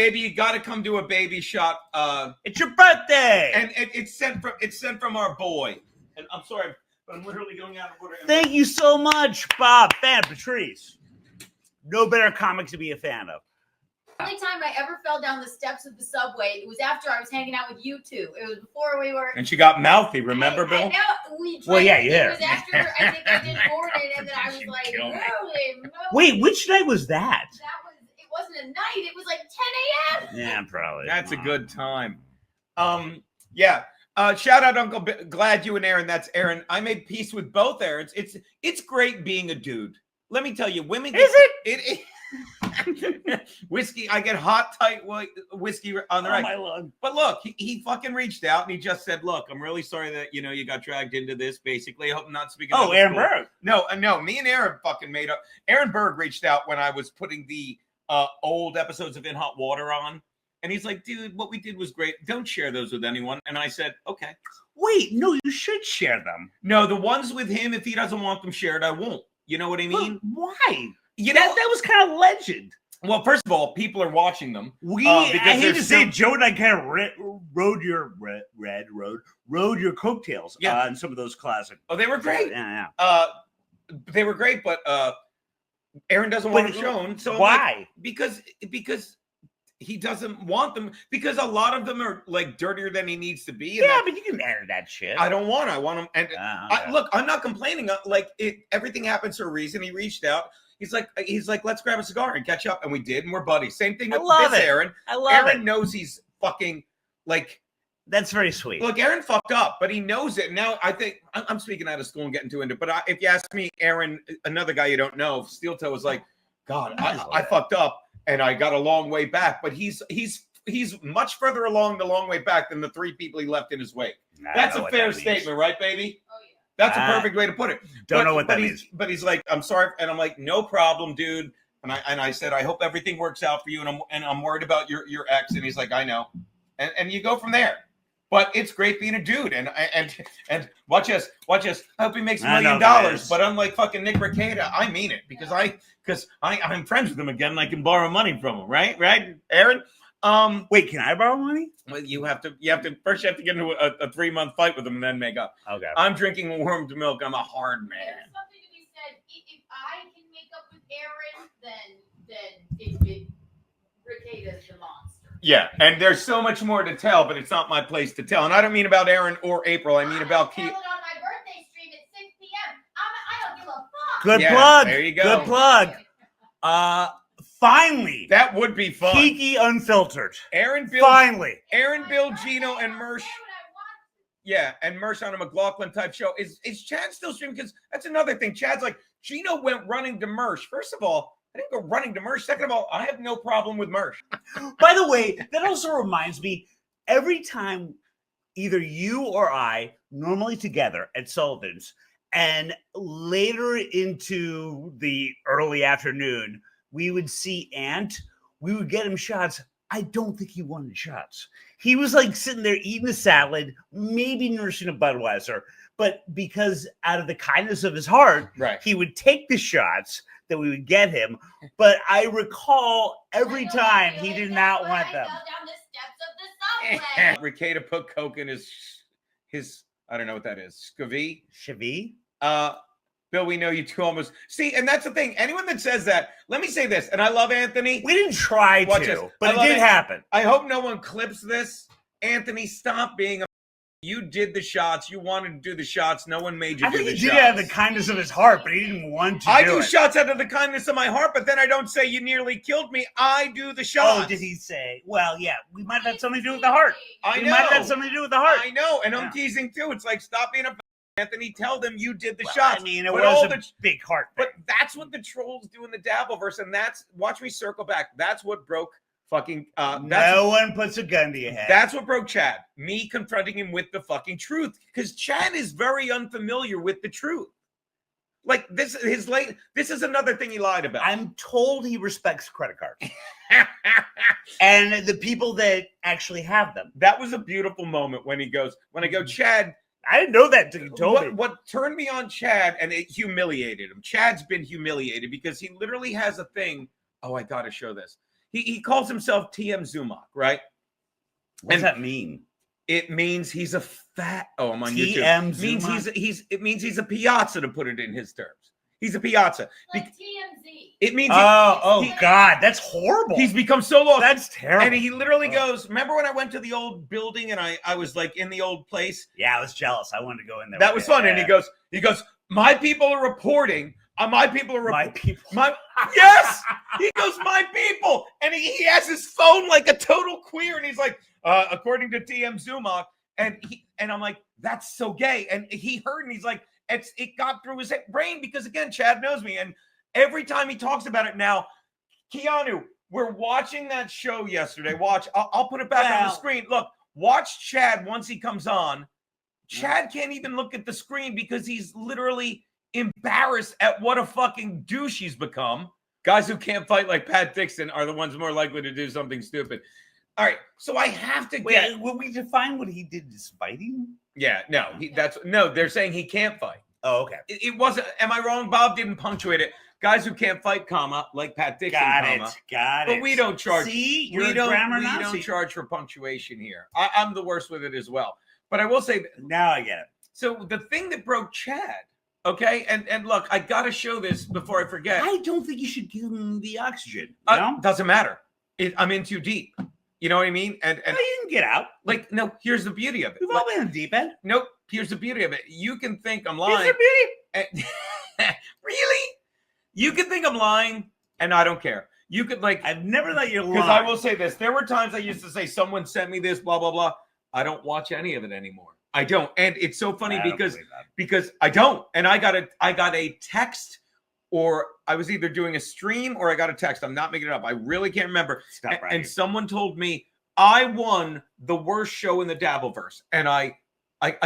Baby, you got to come do a baby shot. It's your birthday, and it's sent from our boy. And I'm sorry, but I'm literally going out of order. Thank you so much, Bob, fan, Patrice. No better comic to be a fan of. The only time I ever fell down the steps of the subway, it was after I was hanging out with you two. It was before we were. And she got mouthy, remember, Bill? Well, yeah, you hit her. It was after I think I did Gordon, and then I was like, holy moly. Wait, which night was that? It wasn't a night. It was like 10 a.m. Yeah, probably. That's a good time. Yeah. Shout out Uncle glad you and Aaron. That's Aaron. I made peace with both Aarons. It's great being a dude. Let me tell you, women. Is it? Whiskey. I get hot, tight whiskey on the right. My Lord. But look, he fucking reached out and he just said, "Look, I'm really sorry that you got dragged into this. Basically, I hope I'm not speaking." Oh, Aaron Berg. No. Me and Aaron fucking made up. Aaron Berg reached out when I was putting the old episodes of In Hot Water on. And he's like, dude, what we did was great. Don't share those with anyone. And I said, okay. Wait, no, you should share them. No, the ones with him, if he doesn't want them shared, I won't. You know what I mean? But why? That was kind of legend. Well, first of all, people are watching them. I hate to say, Joe and I kind of rode your coattails on some of those classic. Oh, they were great. Yeah. They were great, but Aaron doesn't want them shown. So why? Because he doesn't want them, because a lot of them are like dirtier than he needs to be. Yeah, but you can edit that shit. I don't want. I want him. And okay. look, I'm not complaining. Everything happens for a reason. He reached out. He's like, let's grab a cigar and catch up, and we did, and we're buddies. Same thing with this, Aaron. I love Aaron knows he's fucking like. That's very sweet. Look, Aaron fucked up, but he knows it. Now, I think I'm speaking out of school and getting too into it. But if you ask me, Aaron, another guy you don't know, Steel Toe was like, God, I fucked up. And I got a long way back, but he's much further along the long way back than the three people he left in his wake. That's a fair statement, right, baby? Oh, yeah. That's a perfect way to put it. Don't know what that means. But he's like, I'm sorry, and I'm like, no problem, dude. And I said, I hope everything works out for you, and I'm worried about your ex. And he's like, I know, and you go from there. But it's great being a dude, and watch us. I hope he makes $1 million. But unlike fucking Nick Rekieta, I mean it because I'm friends with him again, and I can borrow money from him. Right, Aaron. Wait, can I borrow money? Well, you have to first get into a 3-month fight with him and then make up. Okay. I'm drinking warmed milk. I'm a hard man. There's something to be said. If I can make up with Aaron, then Rekieta's the monster. Yeah, and there's so much more to tell, but it's not my place to tell. And I don't mean about Aaron or April. I mean about Keith. On my birthday stream at 6 p.m. I don't give a fuck. Good plug. There you go. Good plug. Finally. That would be fun. Kiki Unfiltered. Aaron, Bill. Finally. Aaron, Bill, Geno, and Mersh. Yeah, and Mersh on a McLaughlin type show. Is Chad still streaming? Because that's another thing. Chad's like, Geno went running to Mersh. First of all, I didn't go running to Mersh. Second of all, I have no problem with Mersh. By the way, that also reminds me, every time either you or I, normally together at Sullivan's, and later into the early afternoon, we would see Ant, we would get him shots. I don't think he wanted shots. He was like sitting there eating a salad, maybe nursing a Budweiser, but because out of the kindness of his heart, he would take the shots that we would get him. But I recall every time he did not want them. Rekieta put coke in his I don't know what that is. Chevi? Bill, we know you two almost see, and that's the thing. Anyone that says that, let me say this, and I love Anthony. We didn't try to, but it did happen. I hope no one clips this. Anthony, stop being a. You did the shots. You wanted to do the shots. No one made you do the shots. I think he did it out of the kindness of his heart, but he didn't want to. I do shots out of the kindness of my heart, but then I don't say you nearly killed me. I do the shots. Oh, did he say? Well, yeah, we might have had something to do with the heart. I know. We might have had something to do with the heart. I know, and I'm teasing too. It's like, stop being a Anthony. Tell them you did the shots. I mean, it was a big heart thing. But that's what the trolls do in the Dabbleverse, and that's watch me circle back. That's what broke. Fucking no one puts a gun to your head. That's what broke Chad. Me confronting him with the fucking truth. Because Chad is very unfamiliar with the truth. Like this is another thing he lied about. I'm told he respects credit cards. And the people that actually have them. That was a beautiful moment when I go, Chad. I didn't know that until you told me. What turned me on Chad, and it humiliated him. Chad's been humiliated because he literally has a thing. Oh, I gotta show this. He calls himself TMZumock, right? What does that mean? It means he's a fat. Oh, I'm on TM YouTube. It means he's a piazza, to put it in his terms. He's a piazza. Like TMZ. It means God, that's horrible. he's become so lost. That's terrible. And he literally goes, remember when I went to the old building and I was like in the old place? Yeah, I was jealous. I wanted to go in there. That was fun. And he goes, my people are reporting. My people are My people. Yes. He goes, my people. And he has his phone like a total queer. And he's like, according to TMZumock. And I'm like, that's so gay. And he heard and he's like, it got through his brain because, again, Chad knows me. And every time he talks about it now, Keanu, we're watching that show yesterday. Watch. I'll put it back on the screen. Look, watch Chad once he comes on. Chad can't even look at the screen because he's literally embarrassed at what a fucking douche he's become. Guys who can't fight like Pat Dixon are the ones more likely to do something stupid. All right, so I have to get. Wait, will we define what he did as fighting? Yeah, no, they're saying he can't fight. Oh, okay. It wasn't. Am I wrong? Bob didn't punctuate it. Guys who can't fight, comma, like Pat Dixon, Got comma. it. But we don't charge. See, you're we a don't. grammar We Nazi. don't charge for punctuation here. I'm the worst with it as well. But I will say. Now I get it. So the thing that broke Chad. Okay, and look, I got to show this before I forget. I don't think you should give him the oxygen. Doesn't matter. I'm in too deep. You know what I mean? And you can get out. Like, no, here's the beauty of it. We've all been in the deep end. Nope. Here's the beauty of it. You can think I'm lying. Here's the beauty. Really? You can think I'm lying, and I don't care. You could I've never let you lie. Because I will say this. There were times I used to say, someone sent me this, blah, blah, blah. I don't watch any of it anymore. I don't. And it's so funny because I don't. And I got a text, or I was either doing a stream or I got a text. I'm not making it up. I really can't remember. And someone told me I won the worst show in the Dabbleverse. And I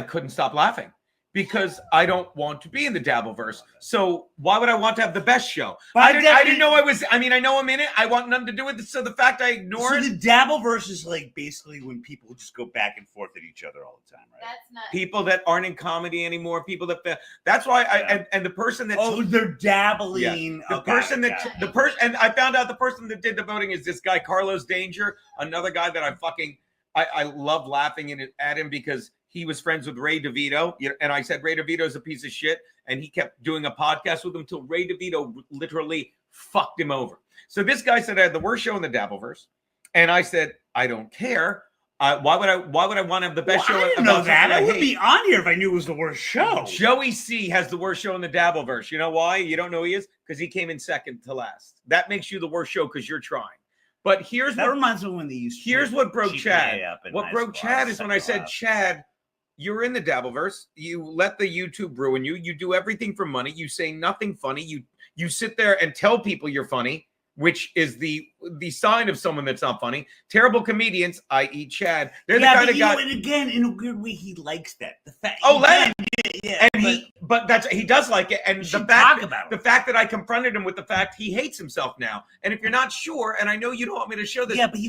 couldn't stop laughing because I don't want to be in the Dabbleverse. So why would I want to have the best show? I didn't know I was. I mean, I know I'm in it. I want nothing to do with it. So the fact I ignore it. So the Dabbleverse is like basically when people just go back and forth at each other all the time, right? That's not people that aren't in comedy anymore. People that that's why and the person that they're dabbling. Yeah. The person and I found out the person that did the voting is this guy Carlos Danger, another guy that I love laughing at him because he was friends with Ray DeVito, and I said Ray DeVito's a piece of shit, and he kept doing a podcast with him till Ray DeVito literally fucked him over. So this guy said I had the worst show in the Dabbleverse, and I said I don't care. Why would I want to have the best show? I didn't know that. I would be on here if I knew it was the worst show. Joey C has the worst show in the Dabbleverse. You know why? You don't know who he is? Because he came in second to last. That makes you the worst show because you're trying. But that reminds me when they used. Here's what broke Chad. What broke Chad is when I said, Chad, you're in the Dabbleverse. You let the YouTube ruin you. You do everything for money. You say nothing funny. You sit there and tell people you're funny, which is the sign of someone that's not funny. Terrible comedians, i.e. Chad. They're the kind of guy. And again, in a weird way, he likes that. The fact. He does like it. And the fact that I confronted him with the fact he hates himself now. And if you're not sure, and I know you don't want me to show this. Yeah, but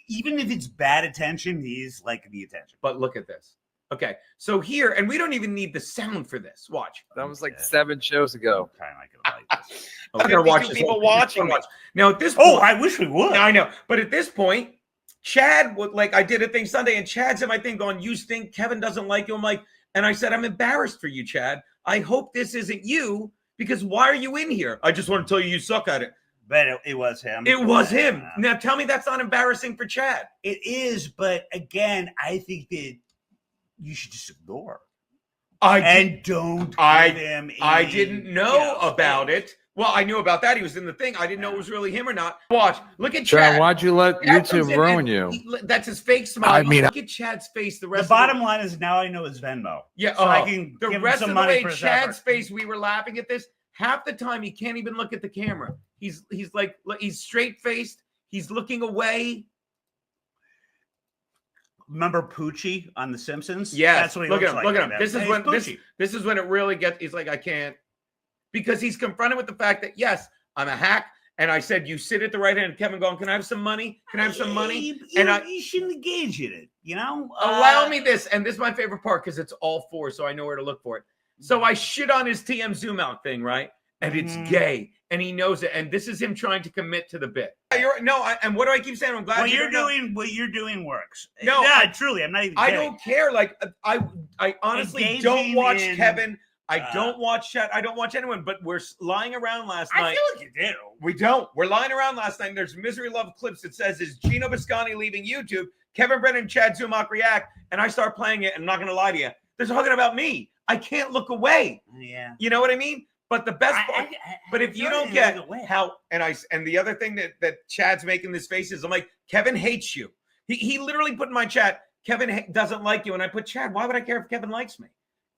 even if it's bad attention, he's liking the attention. But look at this. Okay, so here, and we don't even need the sound for this. Watch. That was like 7 shows ago. I'm gonna watch this. People watching. Now at this point, I wish we would. I know, but at this point, Chad would I did a thing Sunday, and Chad's in my thing going, "You stink." Kevin doesn't like you. I'm like, and I said, "I'm embarrassed for you, Chad. I hope this isn't you because why are you in here? I just want to tell you suck at it." But it was him. It was him. Now tell me that's not embarrassing for Chad. It is, but again, I think that you should just ignore. I didn't know about it. Well, I knew about that. He was in the thing. I didn't know it was really him or not. Watch. Look at Chad. Why'd you let YouTube ruin you? That's his fake smile. I mean, look at Chad's face. The bottom line is now I know his Venmo. Yeah. So I can the give rest him some of the money way, for his Chad's effort. face, we were laughing at this. Half the time, he can't even look at the camera. He's like, he's straight faced. He's looking away. Remember Poochie on The Simpsons? Yeah, that's what he look looks at him. like. Look at him. This is when it really gets. He's like, I can't, because he's confronted with the fact that yes, I'm a hack, and I said you sit at the right hand. Kevin going, can I have some money? Can I have some money? You shouldn't engage in it. You know, allow me this, and this is my favorite part because it's all 4, so I know where to look for it. So I shit on his TMZumock thing, right? and it's gay, and he knows it, and this is him trying to commit to the bit. And what do I keep saying? I'm glad what you're doing works. No, truly, I'm not even. I kidding. don't care. Like I honestly Engaging don't watch in, Kevin. I don't watch Chet. I don't watch anyone. But we're lying around last night. I feel like you do. We don't. We're lying around last night. And there's misery love clips that says, "Is Geno Bisconte leaving YouTube?" Kevin Brennan and TMZumock react, and I start playing it. And I'm not going to lie to you. They're talking about me. I can't look away. Yeah. You know what I mean? But the best part. But if you don't get how, and the other thing that Chad's making this face is, I'm like, Kevin hates you. He literally put in my chat, Kevin doesn't like you. And I put, Chad, why would I care if Kevin likes me?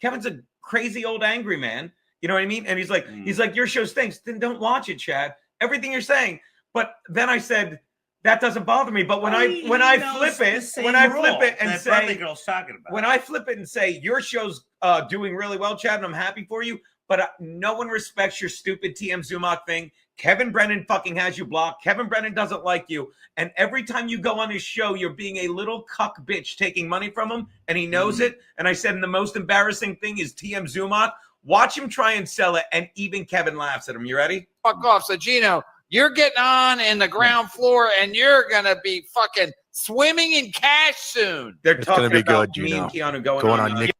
Kevin's a crazy old angry man. You know what I mean? And he's like, your show stinks. Then don't watch it, Chad. Everything you're saying. But then I said, that doesn't bother me. But when I flip it and say your show's doing really well, Chad, and I'm happy for you, but no one respects your stupid TMZumock thing. Kevin Brennan fucking has you blocked. Kevin Brennan doesn't like you. And every time you go on his show, you're being a little cuck bitch taking money from him, and he knows it. And I said, and the most embarrassing thing is TMZumock. Watch him try and sell it, and even Kevin laughs at him. You ready? Fuck off. So, Geno, you're getting on in the ground floor, and you're going to be fucking swimming in cash soon. They're talking gonna be about good, me Geno. and Keanu going on Nick.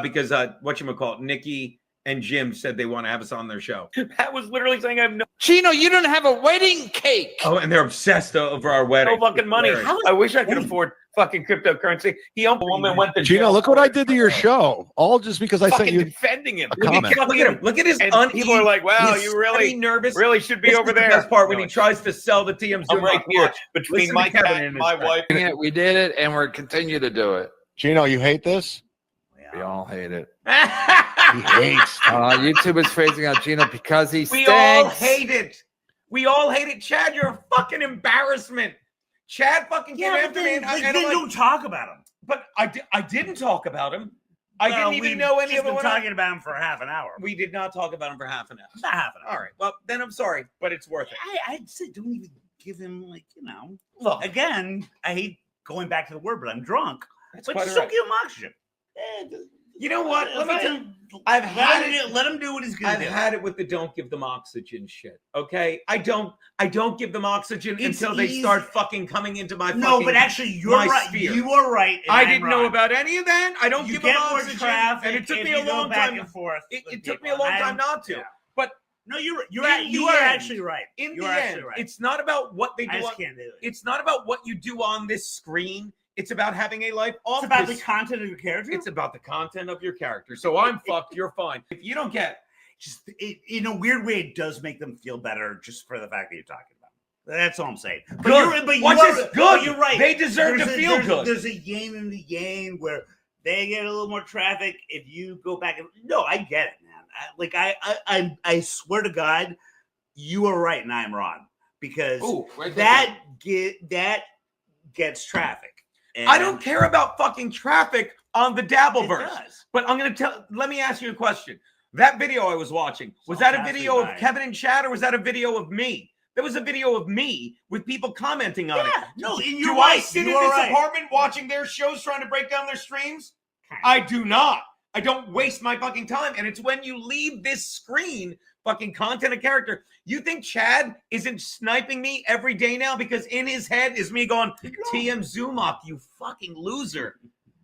because whatchamacallit, Nikki and Jim said they want to have us on their show. That was literally saying I have no. Geno, you don't have a wedding cake. Oh, and they're obsessed over our wedding. No fucking money. I wish I could afford fucking cryptocurrency. He owned a woman, went to Geno, jail. look what I did to your show. All just because I sent Fucking you defending him. a comment. Look at him. Look at his People are like, wow, he's you really nervous. really should be This over is the there. best part when he tries to sell the TMZ. I'm right here watch. between Listen my to Kevin cat in and his my back. wife. We did it, and we're continue to do it. Geno, you hate this? We all hate it. He hates. YouTube is phrasing out Geno because he We stinks. all hate it. We all hate it. Chad, you're a fucking embarrassment. Chad fucking came after me. And then I'm like, don't talk about him. but I didn't talk about him. I didn't even know any of them. it. Talking about him for half an hour. We did not talk about him for half an hour. Not half an hour. All right. Well, then I'm sorry, but it's worth it. I'd say don't even give him Look, Again, I hate going back to the word, but I'm drunk. that's But quite just all don't right. give him oxygen. You know what? Let me tell you. Let him do what he's gonna I've do. had it with the don't give them oxygen shit. Okay, I don't give them oxygen It's until they easy. start fucking coming into my No, fucking. but actually, you're my right. sphere. You are right. and I I'm didn't know wrong. about any of that. I don't You give get them more oxygen, traffic, and it took if me you a go long back time. and forth. It with took me people. a long time not to. Yeah. But No, you're in you the are end- actually right. in You the are end, actually right. it's not about what they I do. just On, can't do it. it's not about what you do on this screen. It's about having a life off. It's about this. the content of your character. It's about the content of your character. So I'm fucked. You're fine. If you don't get. just in a weird way, it does make them feel better just for the fact that you're talking about it. That's all I'm saying. But Good. but Watch this. Good. but you're right. They deserve to feel good. There's a yin and the yang where they get a little more traffic if you go back and no, I get it, man. I swear to God, you are right and I'm wrong because that gets traffic. And I don't care about fucking traffic on the it Dabbleverse. does. But I'm going to let me ask you a question. That video I was watching, was that a video of Kevin and Chad or was that a video of me? There was a video of me with people commenting on it. No, and Do you're I right. sit in You are this right. apartment watching their shows trying to break down their streams? I do not. I don't waste my fucking time. And it's when you leave this screen, fucking content and character, you think Chad isn't sniping me every day now because in his head is me going, TMZumock, you fucking loser.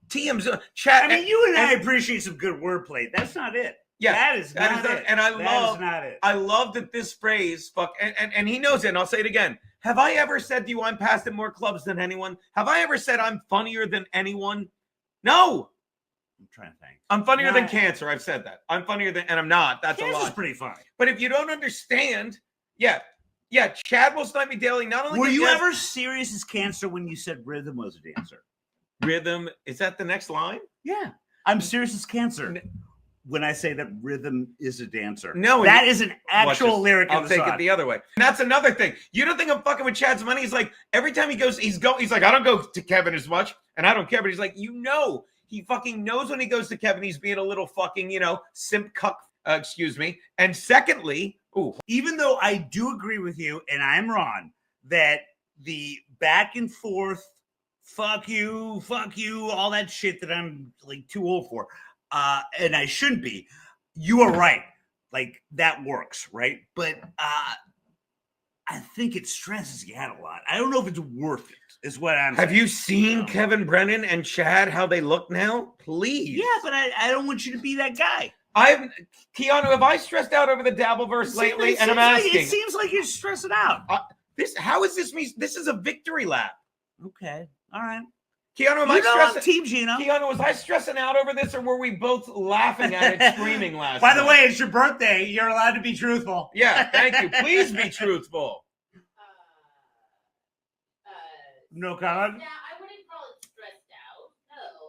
TMZumock. Chad. I mean, you and I appreciate some good wordplay. That's not it. Yeah, that is not it. And That is not it. I love that this phrase, fuck, and he knows it, and I'll say it again. Have I ever said to you, I'm passed at more clubs than anyone? Have I ever said I'm funnier than anyone? No. I'm trying to think. I'm funnier than Not- Cancer. I've said that. I'm funnier than, and I'm not. That's a Cancer's lie. pretty funny. But if you don't understand, yeah, Chad will snipe me daily. Not only Were does you he have ever serious as Cancer when you said Rhythm was a dancer? rhythm? Is that the next line? Yeah. I'm serious as Cancer when I say that Rhythm is a dancer. No, that is an Watch actual this. lyric in I'll the take song. it the other way. And that's another thing. You don't think I'm fucking with Chad's money? He's like, every time he goes, he's like, I don't go to Kevin as much, and I don't care. But he's like, he fucking knows when he goes to Kevin, he's being a little fucking, simp cuck. Excuse me. And secondly, Even though I do agree with you, and I'm wrong, that the back and forth, fuck you, all that shit that I'm like too old for, and I shouldn't be. You are right. like that works, right? But I think it stresses you out a lot. I don't know if it's worth it. Is what I'm. Have saying. you seen No. Kevin Brennan and Chad how they look now? Please. Yeah, but I don't want you to be that guy. Keanu, have I stressed out over the Dabbleverse lately? And I'm asking. It seems like you're stressing out. How is this me? This is a victory lap. Okay, all right. Keanu, am I I'm stressing? Team Geno. Keanu, was I stressing out over this, or were we both laughing at it, screaming last By the night? way, it's your birthday. You're allowed to be truthful. Yeah, thank you. Please be truthful. No comment. Yeah, I wouldn't call it stressed out. No.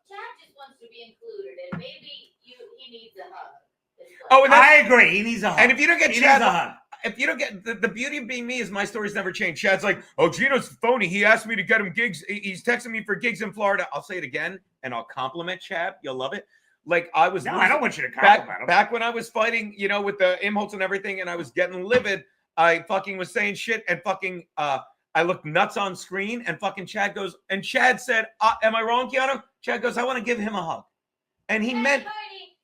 Chad just wants to be included, and maybe he needs a hug. Oh, and I agree. He needs a hug. And if you don't get he Chad, needs a hug. if you don't get the beauty of being me is my story's never changed. Chad's like, oh, Geno's phony. He asked me to get him gigs. He's texting me for gigs in Florida. I'll say it again, and I'll compliment Chad. You'll love it. Like I was. No, I don't want you to compliment him. Back when I was fighting, with the Imholtz and everything, and I was getting livid. I fucking was saying shit and fucking. I looked nuts on screen, and fucking Chad goes, and Chad said, "Am I wrong, Keanu?" Chad goes, "I want to give him a hug," and he meant.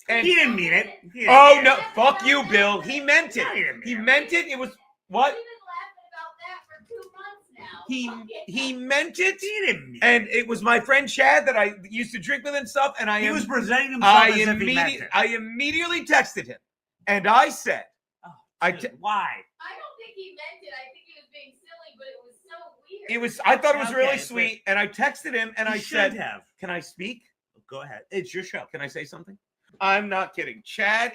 And He didn't mean it. Oh no! Fuck you, Bill. He meant it. No, he didn't He mean meant it. It was what? We've been laughing about that for 2 months now. He meant it. He didn't mean it. And it was my friend Chad that I used to drink with and stuff. And He was presenting himself as if he meant it. I immediately texted him, and I said, Oh, why? I don't think he meant it. I think he was being silly, but it was so weird. It was. I thought it was Okay, really but- sweet, and I texted him, and You I should said, have. "Can I speak? Go ahead. It's your show. Can I say something?" I'm not kidding. Chad,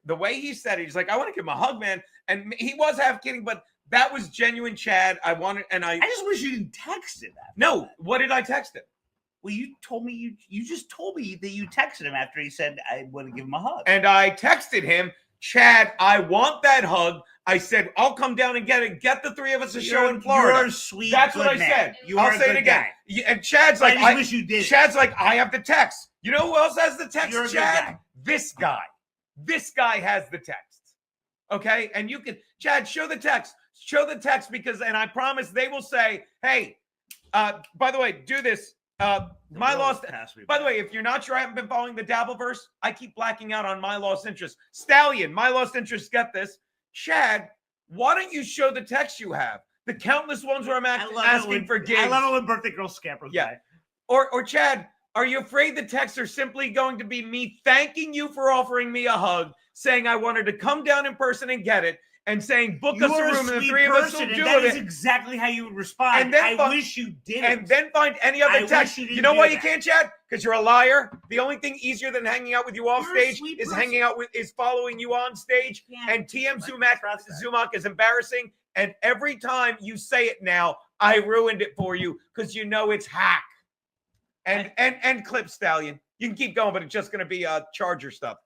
the way he said it, he's like, "I want to give him a hug, man," and he was half kidding, but that was genuine, Chad. I just wish you didn't text him that. No, what did I text him? Well, you told me you just told me that you texted him after he said I want to give him a hug. And I texted him, Chad, I want that hug. I said, I'll come down and get it. Get the three of us a show in Florida. You're a sweet. That's what I good man. said. You I'll are a say it good again. guy. And Chad's But like, I just wish you did. Chad's like, I have the text. You know who else has the text, You're a good Chad? guy. This guy. This guy has the text. Okay? And you can, Chad, show the text. Show the text because, and I promise they will say, hey, by the way, do this. My lost. By the way, if you're not sure, I haven't been following the Dabbleverse. I keep blacking out on my lost interest. Stallion, my lost interest. Get this, Chad. Why don't you show the text you have? The countless ones where I'm asking for gigs. I love it when birthday girl scampers. Yeah. Or Chad, are you afraid the texts are simply going to be me thanking you for offering me a hug, saying I wanted to come down in person and get it, and saying book us a room and the three of us will do that it. is exactly how you would respond. And then I wish you did. And then find any other I text. wish you didn't You know do why you that. can't, Chad? Because you're a liar. The only thing easier than hanging out with you off You're a stage sweet is person. hanging out with is following you on stage. Yeah, And TMZumock I trust that. Zumock is embarrassing. And every time you say it now, I ruined it for you because you know it's hack. And clip Stallion. You can keep going, but it's just going to be Charger stuff.